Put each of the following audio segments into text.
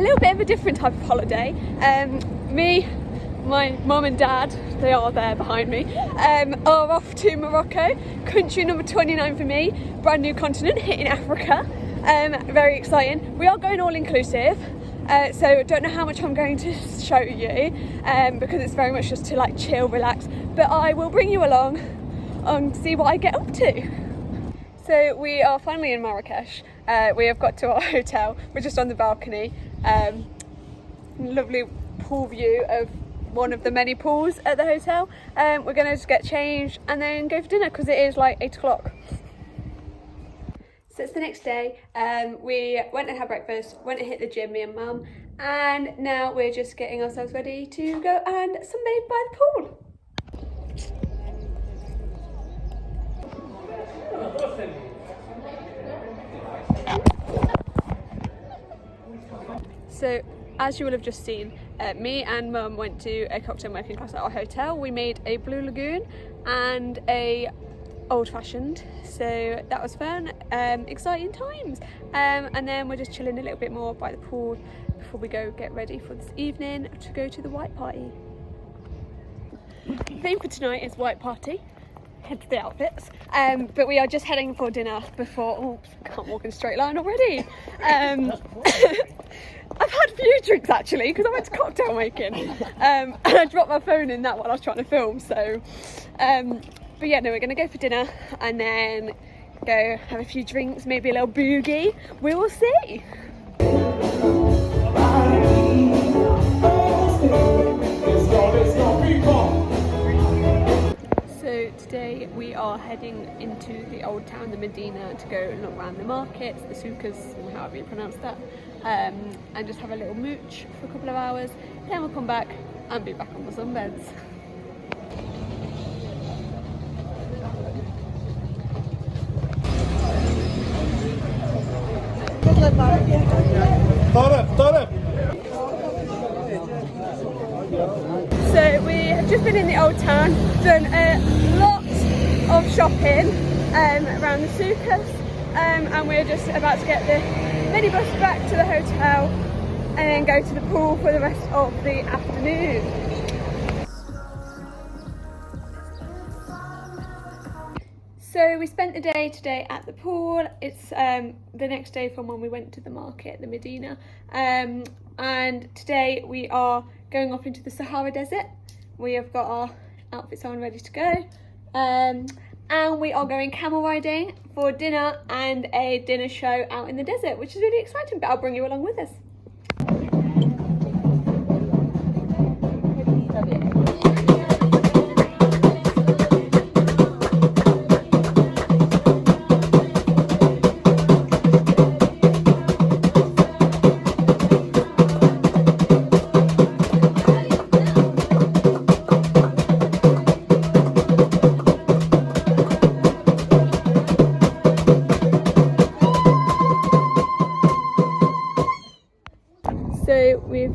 a little bit of a different type of holiday. Me, my mum and dad, they are there behind me, are off to Morocco, country number 29 for me, brand new continent, hitting Africa. Very exciting. We are going all inclusive, so don't know how much I'm going to show you, because it's very much just to like chill, relax, but I will bring you along and see what I get up to. So we are finally in Marrakesh. We have got to our hotel. We're just on the balcony. Lovely pool view of one of the many pools at the hotel. We're going to just get changed and then go for dinner because it is like 8 o'clock. So it's the next day. We went and had breakfast, went and hit the gym, me and mum, and now we're just getting ourselves ready to go and sunbathe by the pool. So, as you will have just seen, me and mum went to a cocktail making class at our hotel. We made a Blue Lagoon and a old fashioned, so that was fun. Exciting times. And then we're just chilling a little bit more by the pool before we go get ready for this evening to go to the white party. The theme for tonight is white party. Head to the outfits, but we are just heading for dinner before. Oops, can't walk in a straight line already. I've had a few drinks actually because I went to cocktail making, and I dropped my phone in that while I was trying to film. So, but yeah, no, we're gonna go for dinner and then go have a few drinks, maybe a little boogie. We will see. So today we are heading into the old town, the Medina, to go look around the markets, the soukas, however you pronounce that, and just have a little mooch for a couple of hours. Then we'll come back and be back on the sunbeds. So we have just been in the old town, done a lot of shopping around the soukas, and we're just about to get the minibus back to the hotel and then go to the pool for the rest of the afternoon. So we spent the day today at the pool. It's the next day from when we went to the market, the Medina, and today we are going off into the Sahara Desert. We have got our outfits on ready to go, and we are going camel riding for dinner and a dinner show out in the desert, which is really exciting, but I'll bring you along with us. So we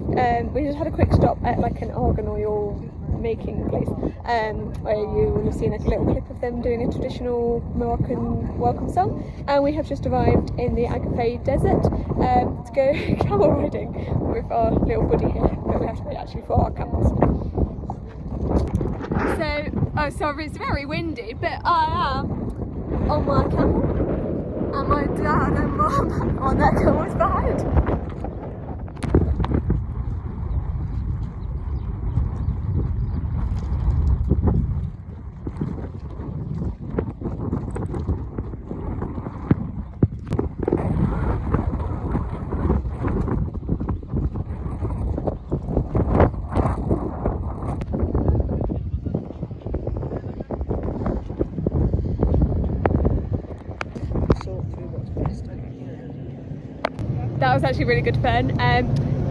just had a quick stop at like an argan oil making place, where you will have seen like a little clip of them doing a traditional Moroccan welcome song, and we have just arrived in the Agafay desert to go camel riding with our little buddy here, but we have to wait actually for our camels. So, oh sorry, it's very windy, but I am on my camel and my dad and mum on their camels behind. That was actually really good fun.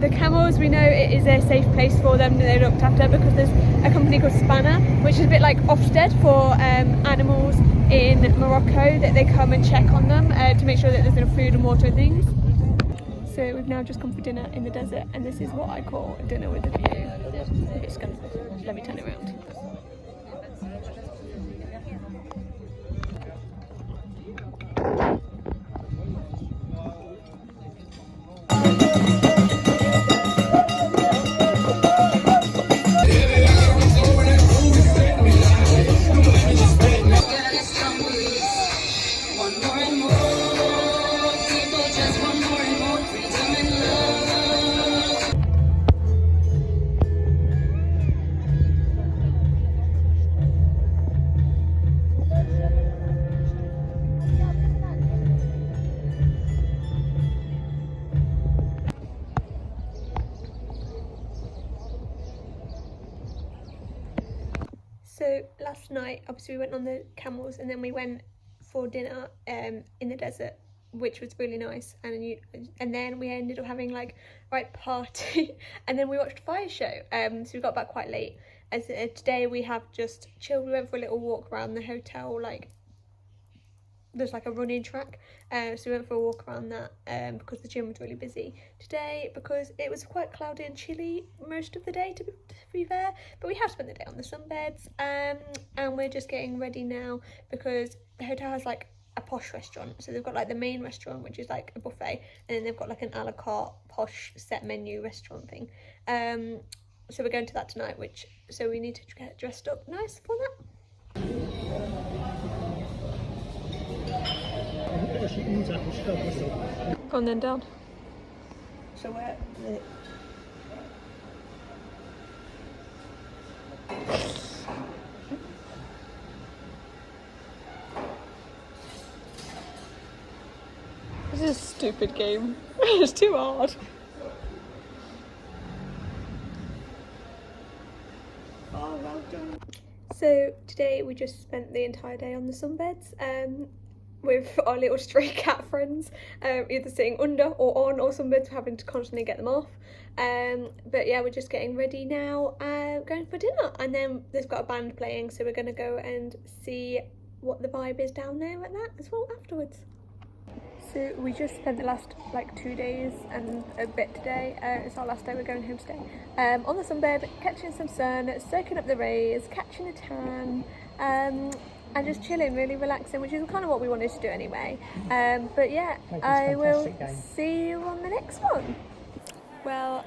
The camels, we know it is a safe place for them, they're looked after because there's a company called Spanner, which is a bit like Ofsted for animals in Morocco, that they come and check on them to make sure that there's enough food and water and things. So we've now just come for dinner in the desert, and this is what I call a dinner with a view. It's gonna, let me turn it around. So last night, obviously we went on the camels and then we went for dinner in the desert, which was really nice. And then we ended up having like party, and then we watched a fire show. So we got back quite late. As today we have just chilled. We went for a little walk around the hotel, like there's like a running track, so we went for a walk around that because the gym was really busy today, because it was quite cloudy and chilly most of the day, to be fair, but we have spent the day on the sunbeds, and we're just getting ready now because the hotel has like a posh restaurant. So they've got like the main restaurant, which is like a buffet, and then they've got like an a la carte posh set menu restaurant thing. So we're going to that tonight, so we need to get dressed up nice for that. Go on then, down. So where? This is a stupid game. It's too hard. Oh, well done. So today we just spent the entire day on the sunbeds with our little stray cat friends, either sitting under or on our sunbeds, having to constantly get them off. But yeah, we're just getting ready now, going for dinner, and then they've got a band playing, so we're going to go and see what the vibe is down there at that as well afterwards. So we just spent the last like 2 days and a bit today. It's our last day, we're going home today. On the sunbed, catching some sun, soaking up the rays, catching a tan, and just chilling, really relaxing, which is kind of what we wanted to do anyway. But yeah, I will see you on the next one. Well,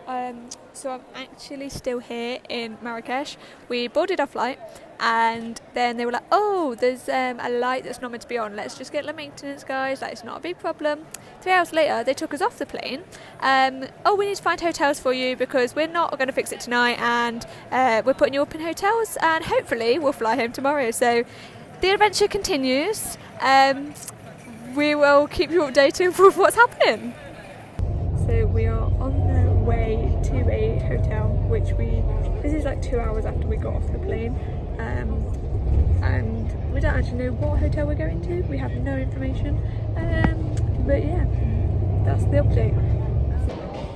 so I'm actually still here in Marrakesh. We boarded our flight, and then they were like, oh, there's a light that's not meant to be on, let's just get the maintenance guys, like, it's not a big problem. 3 hours later, they took us off the plane. Oh, we need to find hotels for you because we're not going to fix it tonight, and we're putting you up in hotels, and hopefully we'll fly home tomorrow. So the adventure continues. We will keep you updated with what's happening. So we are on the way to a hotel, this is like 2 hours after we got off the plane, and we don't actually know what hotel we're going to. We have no information, but yeah, that's the update.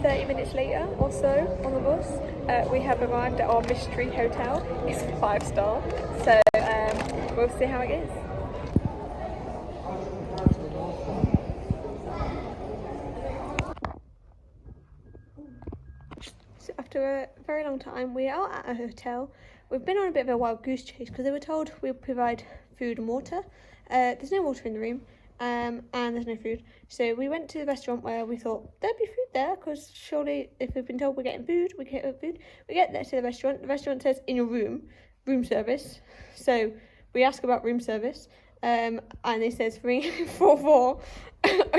30 minutes later or so on the bus, we have arrived at our mystery hotel. It's 5-star, so we'll see how it is. So after a very long time, we are at a hotel. We've been on a bit of a wild goose chase because they were told we'll provide food and water. There's no water in the room, and there's no food. So we went to the restaurant where we thought there'd be food there, because surely if we've been told we're getting food, we get food. We get there to the restaurant says in your room service. So we ask about room service, and it says 344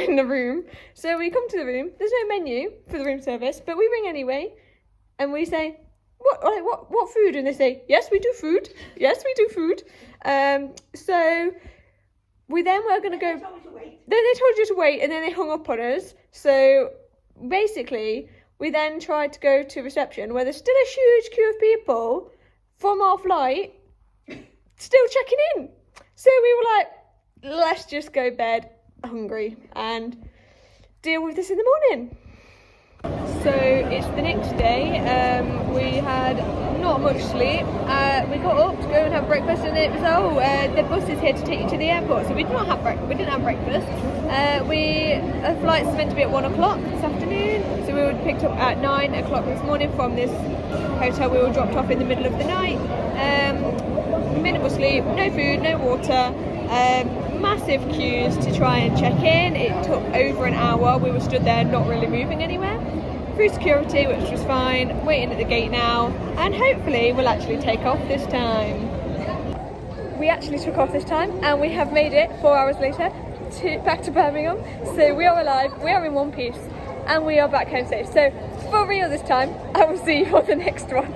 in the room. So we come to the room, there's no menu for the room service, but we ring anyway, and we say, what food? And they say, yes, we do food. Yes, we do food. So we then were going to go. Then they told you to wait, and then they hung up on us. So basically, we then tried to go to reception, where there's still a huge queue of people from our flight still checking in. So we were like, let's just go bed hungry and deal with this in the morning. So it's the next day. We had not much sleep. We got up to go and have breakfast, and it was the bus is here to take you to the airport. So we didn't have breakfast. Our flight's meant to be at 1 o'clock this afternoon. So we were picked up at 9 o'clock this morning from this hotel. We were dropped off in the middle of the night. Minimal sleep, no food, no water. Massive queues to try and check in. It took over an hour. We were stood there not really moving anywhere. Through security, which was fine, waiting at the gate now, and hopefully we'll actually take off this time. We actually took off this time, and we have made it 4 hours later back to Birmingham. So we are alive, we are in one piece, and we are back home safe. So for real this time, I will see you on the next one.